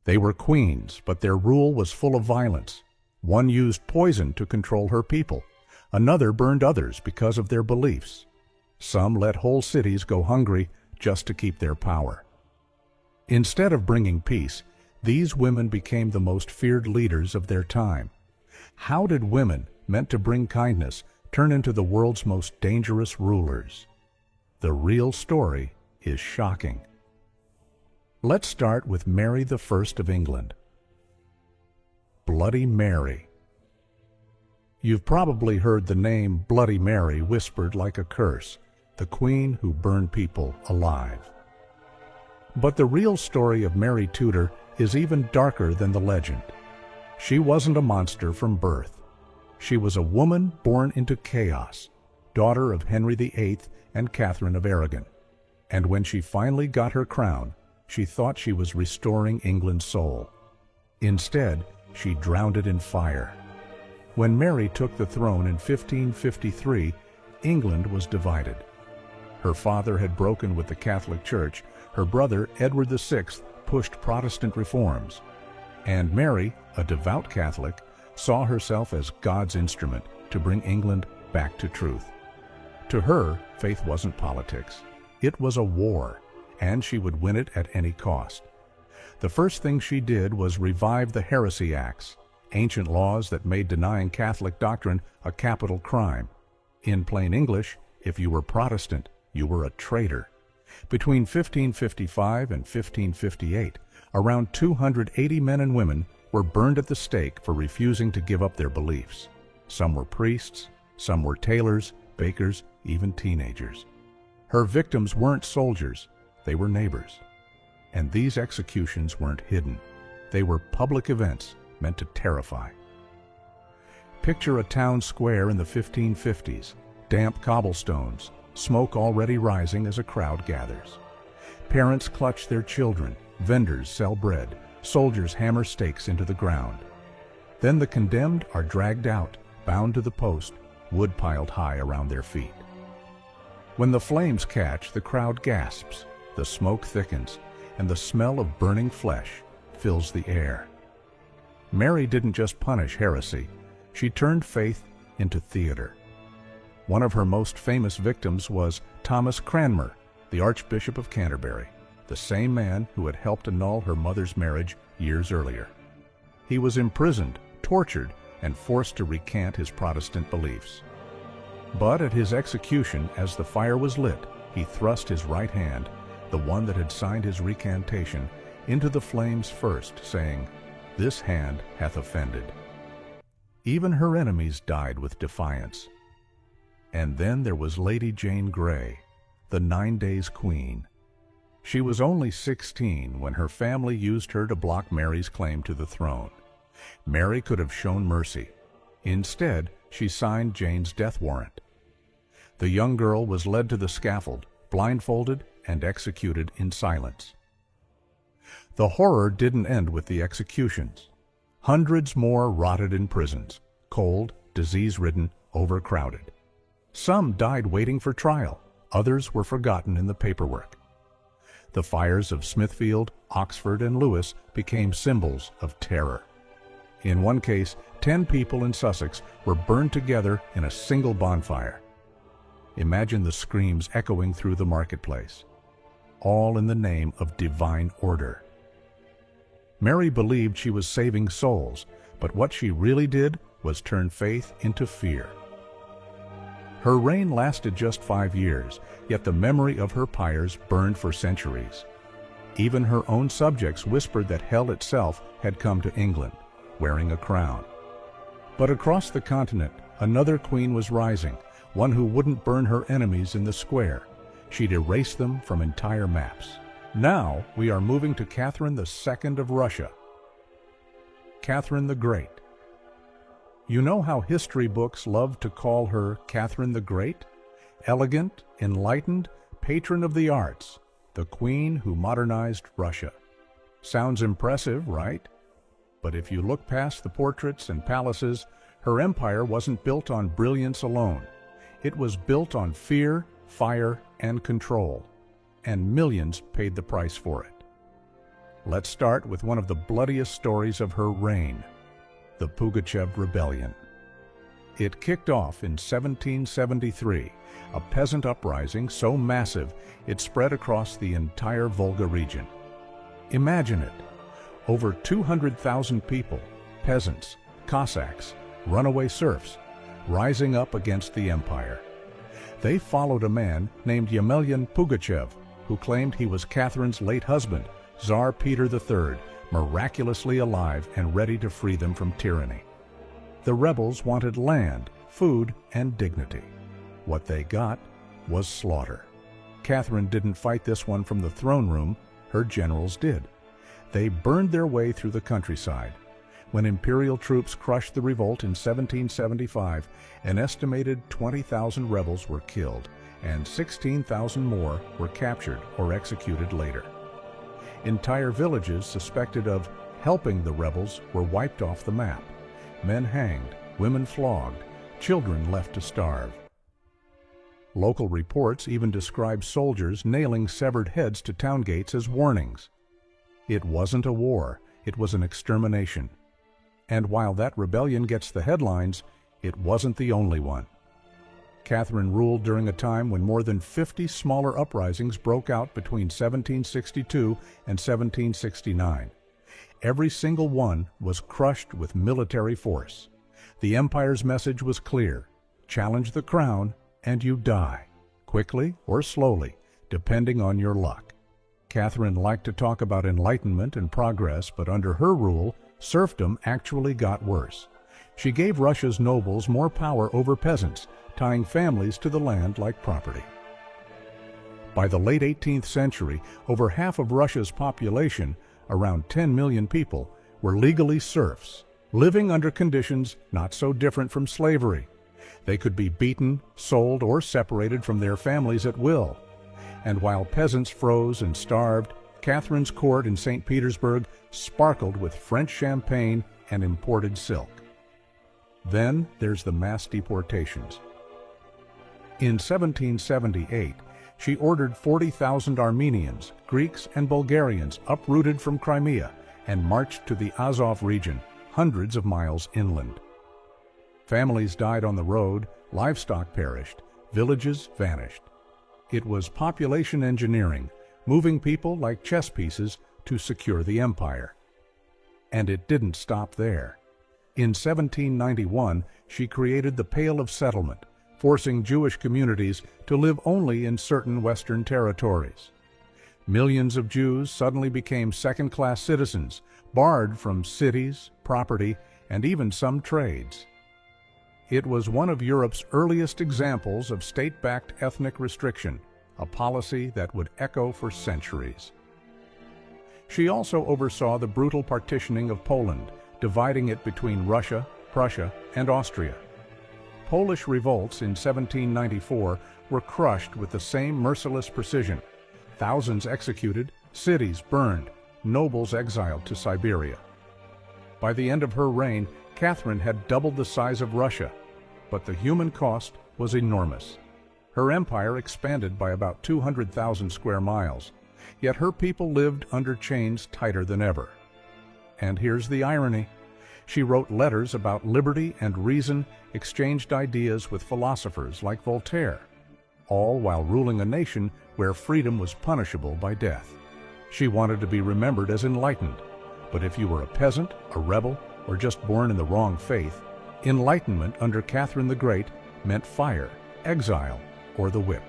They were queens, but their rule was full of violence. One used poison to control her people. Another burned others because of their beliefs. Some let whole cities go hungry just to keep their power. Instead of bringing peace, these women became the most feared leaders of their time. How did women, meant to bring kindness, turn into the world's most dangerous rulers? The real story is shocking. Let's start with Mary I of England. Bloody Mary. You've probably heard the name Bloody Mary whispered like a curse, the queen who burned people alive. But the real story of Mary Tudor is even darker than the legend. She wasn't a monster from birth. She was a woman born into chaos, daughter of Henry VIII and Catherine of Aragon. And when she finally got her crown, she thought she was restoring England's soul. Instead, she drowned it in fire. When Mary took the throne in 1553, England was divided. Her father had broken with the Catholic Church. Her brother, Edward VI, pushed Protestant reforms. And Mary, a devout Catholic, saw herself as God's instrument to bring England back to truth. To her, faith wasn't politics. It was a war, and she would win it at any cost. The first thing she did was revive the Heresy Acts, ancient laws that made denying Catholic doctrine a capital crime. In plain English, if you were Protestant, you were a traitor. Between 1555 and 1558, around 280 men and women were burned at the stake for refusing to give up their beliefs. Some were priests, some were tailors, bakers, even teenagers. Her victims weren't soldiers, they were neighbors. And these executions weren't hidden. They were public events meant to terrify. Picture a town square in the 1550s, damp cobblestones, smoke already rising as a crowd gathers. Parents clutch their children, vendors sell bread, soldiers hammer stakes into the ground. Then the condemned are dragged out, bound to the post, wood piled high around their feet. When the flames catch, the crowd gasps, the smoke thickens, and the smell of burning flesh fills the air. Mary didn't just punish heresy, she turned faith into theater. One of her most famous victims was Thomas Cranmer, the Archbishop of Canterbury, the same man who had helped annul her mother's marriage years earlier. He was imprisoned, tortured, and forced to recant his Protestant beliefs. But at his execution, as the fire was lit, he thrust his right hand, the one that had signed his recantation, into the flames first, saying, "This hand hath offended." Even her enemies died with defiance. And then there was Lady Jane Grey, the 9 Days Queen. She was only 16 when her family used her to block Mary's claim to the throne. Mary could have shown mercy. Instead, she signed Jane's death warrant. The young girl was led to the scaffold, blindfolded, and executed in silence. The horror didn't end with the executions. Hundreds more rotted in prisons, cold, disease-ridden, overcrowded. Some died waiting for trial, others were forgotten in the paperwork. The fires of Smithfield, Oxford, and Lewes became symbols of terror. In one case, 10 people in Sussex were burned together in a single bonfire. Imagine the screams echoing through the marketplace, all in the name of divine order. Mary believed she was saving souls, but what she really did was turn faith into fear. Her reign lasted just 5 years, yet the memory of her pyres burned for centuries. Even her own subjects whispered that hell itself had come to England, wearing a crown. But across the continent, another queen was rising, one who wouldn't burn her enemies in the square. She'd erase them from entire maps. Now we are moving to Catherine II of Russia. Catherine the Great. You know how history books love to call her Catherine the Great? Elegant, enlightened, patron of the arts, the queen who modernized Russia. Sounds impressive, right? But if you look past the portraits and palaces, her empire wasn't built on brilliance alone. It was built on fear, fire, and control, and millions paid the price for it. Let's start with one of the bloodiest stories of her reign, the Pugachev Rebellion. It kicked off in 1773, a peasant uprising so massive it spread across the entire Volga region. Imagine it, over 200,000 people, peasants, Cossacks, runaway serfs, rising up against the empire. They followed a man named Yemelyan Pugachev, who claimed he was Catherine's late husband, Tsar Peter III, miraculously alive and ready to free them from tyranny. The rebels wanted land, food, and dignity. What they got was slaughter. Catherine didn't fight this one from the throne room, her generals did. They burned their way through the countryside. When imperial troops crushed the revolt in 1775, an estimated 20,000 rebels were killed, and 16,000 more were captured or executed later. Entire villages suspected of helping the rebels were wiped off the map. Men hanged, women flogged, children left to starve. Local reports even describe soldiers nailing severed heads to town gates as warnings. It wasn't a war, it was an extermination. And while that rebellion gets the headlines, it wasn't the only one. Catherine ruled during a time when more than 50 smaller uprisings broke out between 1762 and 1769. Every single one was crushed with military force. The empire's message was clear: challenge the crown and you die, quickly or slowly, depending on your luck. Catherine liked to talk about enlightenment and progress, but under her rule, serfdom actually got worse. She gave Russia's nobles more power over peasants, tying families to the land like property. By the late 18th century, over half of Russia's population, around 10 million people, were legally serfs, living under conditions not so different from slavery. They could be beaten, sold, or separated from their families at will. And while peasants froze and starved, Catherine's court in St. Petersburg sparkled with French champagne and imported silk. Then there's the mass deportations. In 1778, she ordered 40,000 Armenians, Greeks, and Bulgarians uprooted from Crimea and marched to the Azov region, hundreds of miles inland. Families died on the road, livestock perished, villages vanished. It was population engineering, moving people like chess pieces to secure the empire. And it didn't stop there. In 1791, she created the Pale of Settlement, forcing Jewish communities to live only in certain Western territories. Millions of Jews suddenly became second-class citizens, barred from cities, property, and even some trades. It was one of Europe's earliest examples of state-backed ethnic restriction, a policy that would echo for centuries. She also oversaw the brutal partitioning of Poland, dividing it between Russia, Prussia, and Austria. Polish revolts in 1794 were crushed with the same merciless precision. Thousands executed, cities burned, nobles exiled to Siberia. By the end of her reign, Catherine had doubled the size of Russia, but the human cost was enormous. Her empire expanded by about 200,000 square miles, yet her people lived under chains tighter than ever. And here's the irony. She wrote letters about liberty and reason, exchanged ideas with philosophers like Voltaire, all while ruling a nation where freedom was punishable by death. She wanted to be remembered as enlightened, but if you were a peasant, a rebel, or just born in the wrong faith, enlightenment under Catherine the Great meant fire, exile, or the whip.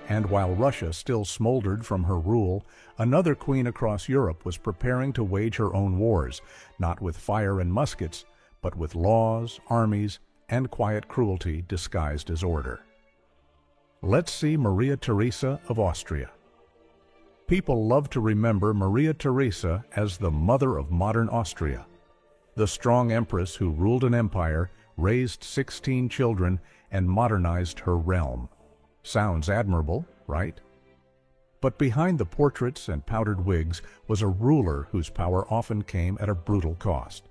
And while Russia still smoldered from her rule, another queen across Europe was preparing to wage her own wars, not with fire and muskets, but with laws, armies, and quiet cruelty disguised as order. Let's see Maria Theresa of Austria. People love to remember Maria Theresa as the mother of modern Austria. The strong empress who ruled an empire, raised 16 children, and modernized her realm. Sounds admirable, right? But behind the portraits and powdered wigs was a ruler whose power often came at a brutal cost.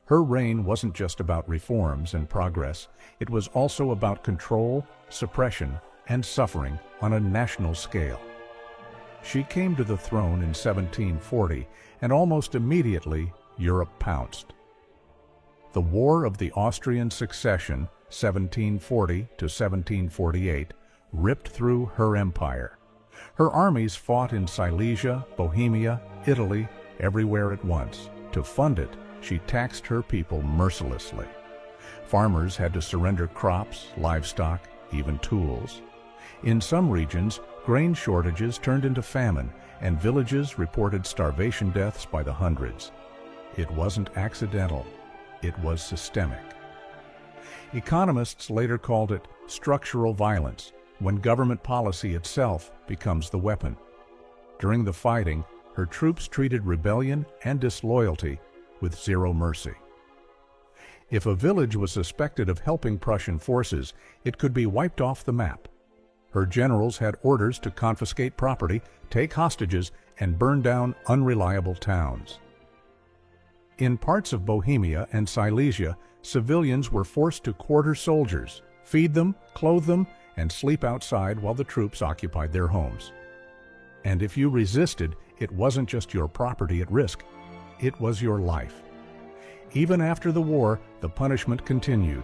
Her reign wasn't just about reforms and progress, it was also about control, suppression, and suffering on a national scale. She came to the throne in 1740, and almost immediately Europe pounced. The War of the Austrian Succession, 1740 to 1748, ripped through her empire. Her armies fought in Silesia, Bohemia, Italy, everywhere at once. To fund it, she taxed her people mercilessly. Farmers had to surrender crops, livestock, even tools. In some regions, grain shortages turned into famine, and villages reported starvation deaths by the hundreds. It wasn't accidental, it was systemic. Economists later called it structural violence, when government policy itself becomes the weapon. During the fighting, her troops treated rebellion and disloyalty with zero mercy. If a village was suspected of helping Prussian forces, it could be wiped off the map. Her generals had orders to confiscate property, take hostages, and burn down unreliable towns. In parts of Bohemia and Silesia, civilians were forced to quarter soldiers, feed them, clothe them, and sleep outside while the troops occupied their homes. And if you resisted, it wasn't just your property at risk, it was your life. Even after the war, the punishment continued.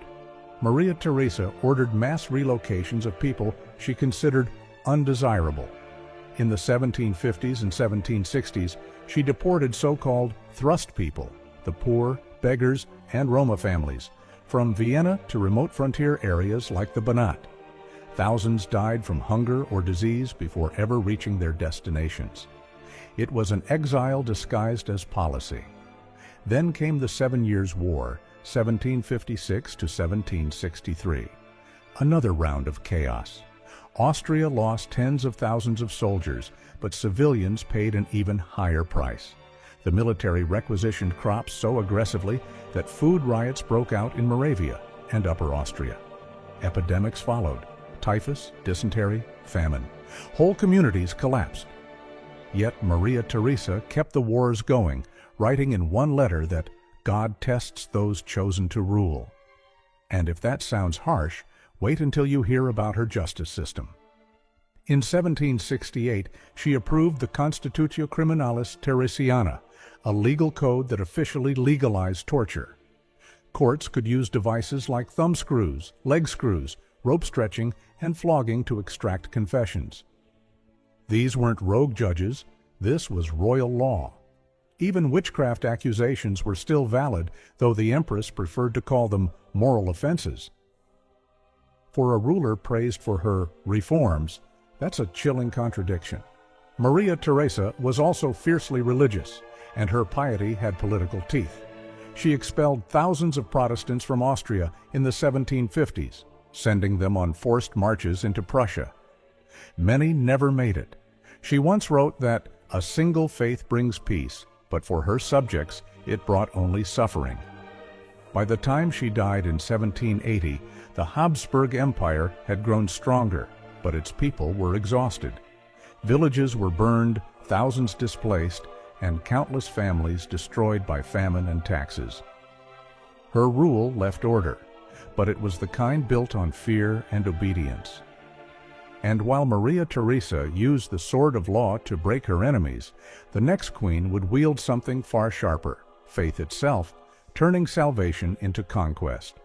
Maria Theresa ordered mass relocations of people she considered undesirable. In the 1750s and 1760s, she deported so-called thrust people, the poor, beggars, and Roma families, from Vienna to remote frontier areas like the Banat. Thousands died from hunger or disease before ever reaching their destinations. It was an exile disguised as policy. Then came the 7 Years' War, 1756 to 1763. Another round of chaos. Austria lost tens of thousands of soldiers, but civilians paid an even higher price. The military requisitioned crops so aggressively that food riots broke out in Moravia and Upper Austria. Epidemics followed: typhus, dysentery, famine. Whole communities collapsed. Yet Maria Theresa kept the wars going, writing in one letter that God tests those chosen to rule. And if that sounds harsh, wait until you hear about her justice system. In 1768, she approved the Constitutio Criminalis Theresiana, a legal code that officially legalized torture. Courts could use devices like thumb screws, leg screws, rope stretching, and flogging to extract confessions. These weren't rogue judges, this was royal law. Even witchcraft accusations were still valid, though the Empress preferred to call them moral offenses. For a ruler praised for her reforms, that's a chilling contradiction. Maria Theresa was also fiercely religious, and her piety had political teeth. She expelled thousands of Protestants from Austria in the 1750s, sending them on forced marches into Prussia. Many never made it. She once wrote that a single faith brings peace, but for her subjects it brought only suffering. By the time she died in 1780, the Habsburg Empire had grown stronger, but its people were exhausted. Villages were burned, thousands displaced, and countless families destroyed by famine and taxes. Her rule left order, but it was the kind built on fear and obedience. And while Maria Theresa used the sword of law to break her enemies, the next queen would wield something far sharper, faith itself, turning salvation into conquest.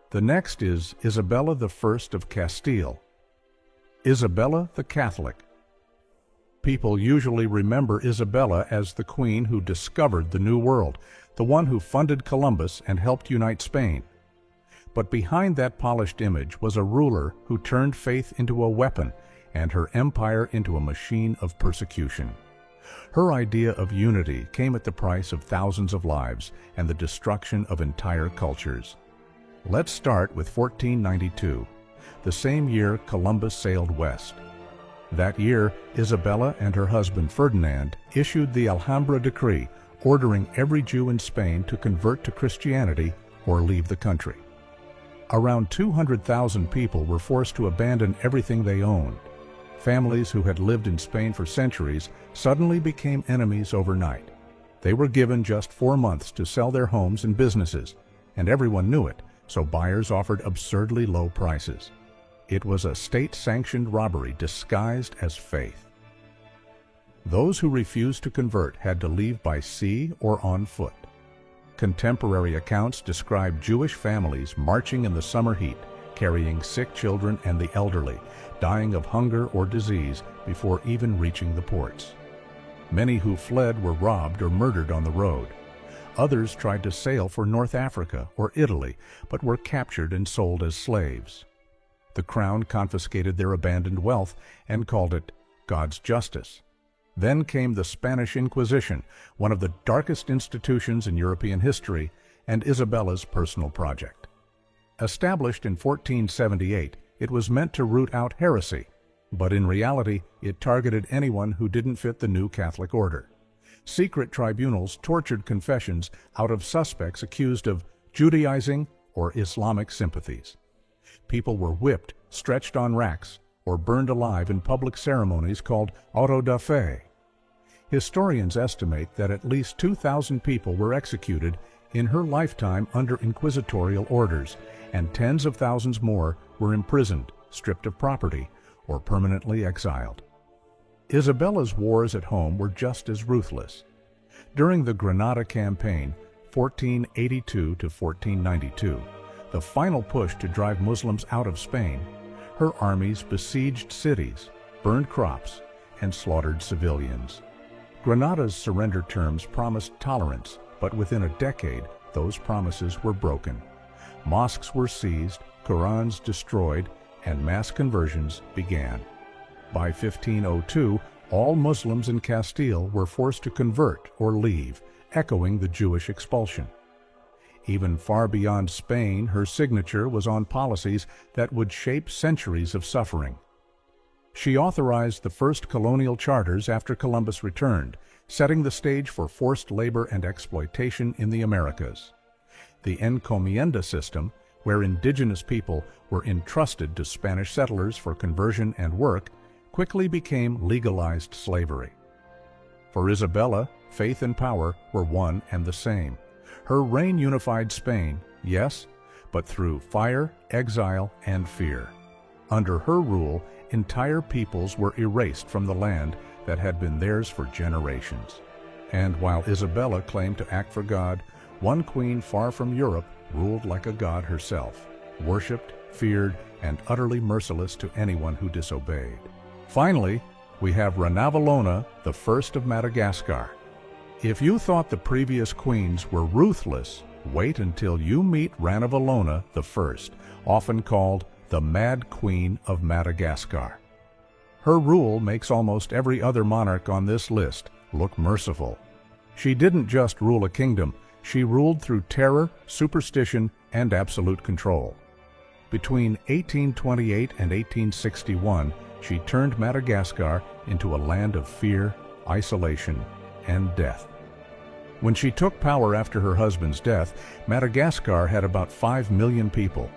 The next is Isabella I of Castile. Isabella the Catholic. People usually remember Isabella as the queen who discovered the New World, the one who funded Columbus and helped unite Spain. But behind that polished image was a ruler who turned faith into a weapon and her empire into a machine of persecution. Her idea of unity came at the price of thousands of lives and the destruction of entire cultures. Let's start with 1492, the same year Columbus sailed west. That year, Isabella and her husband Ferdinand issued the Alhambra Decree, ordering every Jew in Spain to convert to Christianity or leave the country. Around 200,000 people were forced to abandon everything they owned. Families who had lived in Spain for centuries suddenly became enemies overnight. They were given just 4 months to sell their homes and businesses, and everyone knew it, so buyers offered absurdly low prices. It was a state-sanctioned robbery disguised as faith. Those who refused to convert had to leave by sea or on foot. Contemporary accounts describe Jewish families marching in the summer heat, carrying sick children and the elderly, dying of hunger or disease before even reaching the ports. Many who fled were robbed or murdered on the road. Others tried to sail for North Africa or Italy, but were captured and sold as slaves. The crown confiscated their abandoned wealth and called it God's justice. Then came the Spanish Inquisition, one of the darkest institutions in European history, and Isabella's personal project. Established in 1478, it was meant to root out heresy, but in reality, it targeted anyone who didn't fit the new Catholic order. Secret tribunals tortured confessions out of suspects accused of Judaizing or Islamic sympathies. People were whipped, stretched on racks, or burned alive in public ceremonies called auto da fe. Historians estimate that at least 2,000 people were executed in her lifetime under inquisitorial orders, and tens of thousands more were imprisoned, stripped of property, or permanently exiled. Isabella's wars at home were just as ruthless. During the Granada campaign, 1482 to 1492, the final push to drive Muslims out of Spain, her armies besieged cities, burned crops, and slaughtered civilians. Granada's surrender terms promised tolerance, but within a decade, those promises were broken. Mosques were seized, Qurans destroyed, and mass conversions began. By 1502, all Muslims in Castile were forced to convert or leave, echoing the Jewish expulsion. Even far beyond Spain, her signature was on policies that would shape centuries of suffering. She authorized the first colonial charters after Columbus returned, setting the stage for forced labor and exploitation in the Americas. The encomienda system, where indigenous people were entrusted to Spanish settlers for conversion and work, quickly became legalized slavery. For Isabella, faith and power were one and the same. Her reign unified Spain, yes, but through fire, exile, and fear. Under her rule, entire peoples were erased from the land that had been theirs for generations. And while Isabella claimed to act for God, one queen far from Europe ruled like a god herself, worshipped, feared, and utterly merciless to anyone who disobeyed. Finally, we have Ranavalona, the first of Madagascar. If you thought the previous queens were ruthless, wait until you meet Ranavalona the first, often called the Mad Queen of Madagascar. Her rule makes almost every other monarch on this list look merciful. She didn't just rule a kingdom, she ruled through terror, superstition, and absolute control. Between 1828 and 1861, she turned Madagascar into a land of fear, isolation, and death. When she took power after her husband's death, Madagascar had about 5 million people.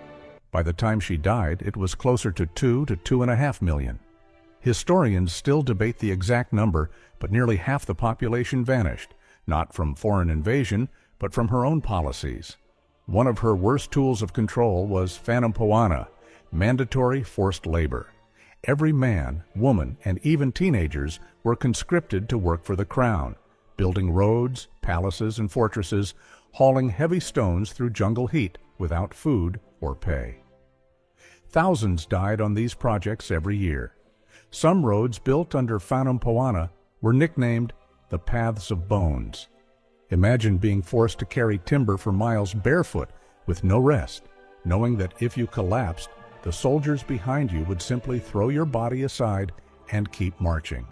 By the time she died, it was closer to 2 to 2.5 million. Historians still debate the exact number, but nearly half the population vanished, not from foreign invasion, but from her own policies. One of her worst tools of control was Fanampoana, mandatory forced labor. Every man, woman, and even teenagers were conscripted to work for the crown, building roads, palaces, and fortresses, hauling heavy stones through jungle heat without food or pay. Thousands died on these projects every year. Some roads built under Fanampoana were nicknamed the Paths of Bones. Imagine being forced to carry timber for miles barefoot with no rest, knowing that if you collapsed, the soldiers behind you would simply throw your body aside and keep marching.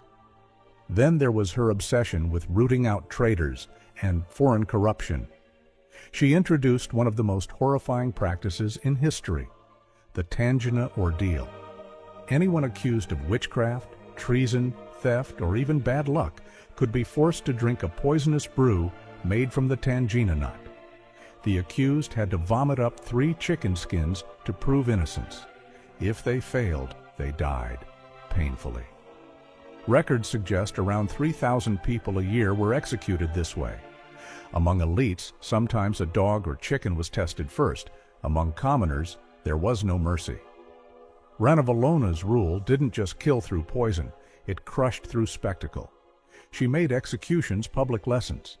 Then there was her obsession with rooting out traitors and foreign corruption. She introduced one of the most horrifying practices in history, the Tangina ordeal. Anyone accused of witchcraft, treason, theft, or even bad luck could be forced to drink a poisonous brew made from the Tangina nut. The accused had to vomit up 3 chicken skins to prove innocence. If they failed, they died, painfully. Records suggest around 3,000 people a year were executed this way. Among elites, sometimes a dog or chicken was tested first. Among commoners, there was no mercy. Ranavalona's rule didn't just kill through poison, it crushed through spectacle. She made executions public lessons.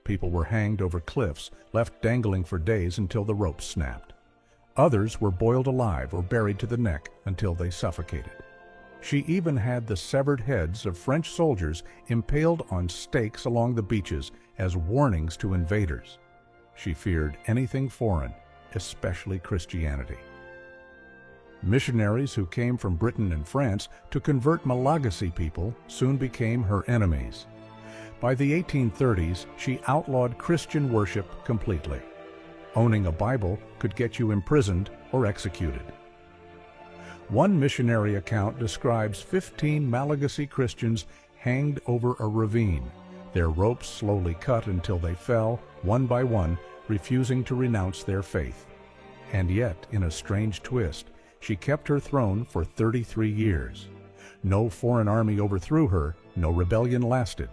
People were hanged over cliffs, left dangling for days until the ropes snapped. Others were boiled alive or buried to the neck until they suffocated. She even had the severed heads of French soldiers impaled on stakes along the beaches as warnings to invaders. She feared anything foreign, especially Christianity. Missionaries who came from Britain and France to convert Malagasy people soon became her enemies. By the 1830s, she outlawed Christian worship completely. Owning a Bible could get you imprisoned or executed. One missionary account describes 15 Malagasy Christians hanged over a ravine, their ropes slowly cut until they fell, one by one, refusing to renounce their faith. And yet, in a strange twist, she kept her throne for 33 years. No foreign army overthrew her, no rebellion lasted.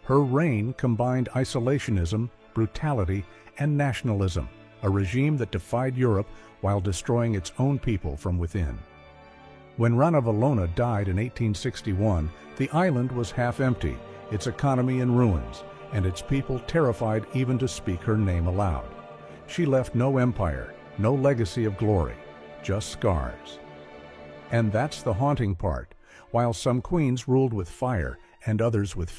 Her reign combined isolationism, brutality, and nationalism, a regime that defied Europe while destroying its own people from within. When Ranavalona died in 1861, the island was half empty, its economy in ruins, and its people terrified even to speak her name aloud. She left no empire, no legacy of glory, just scars. And that's the haunting part. While some queens ruled with fire and others with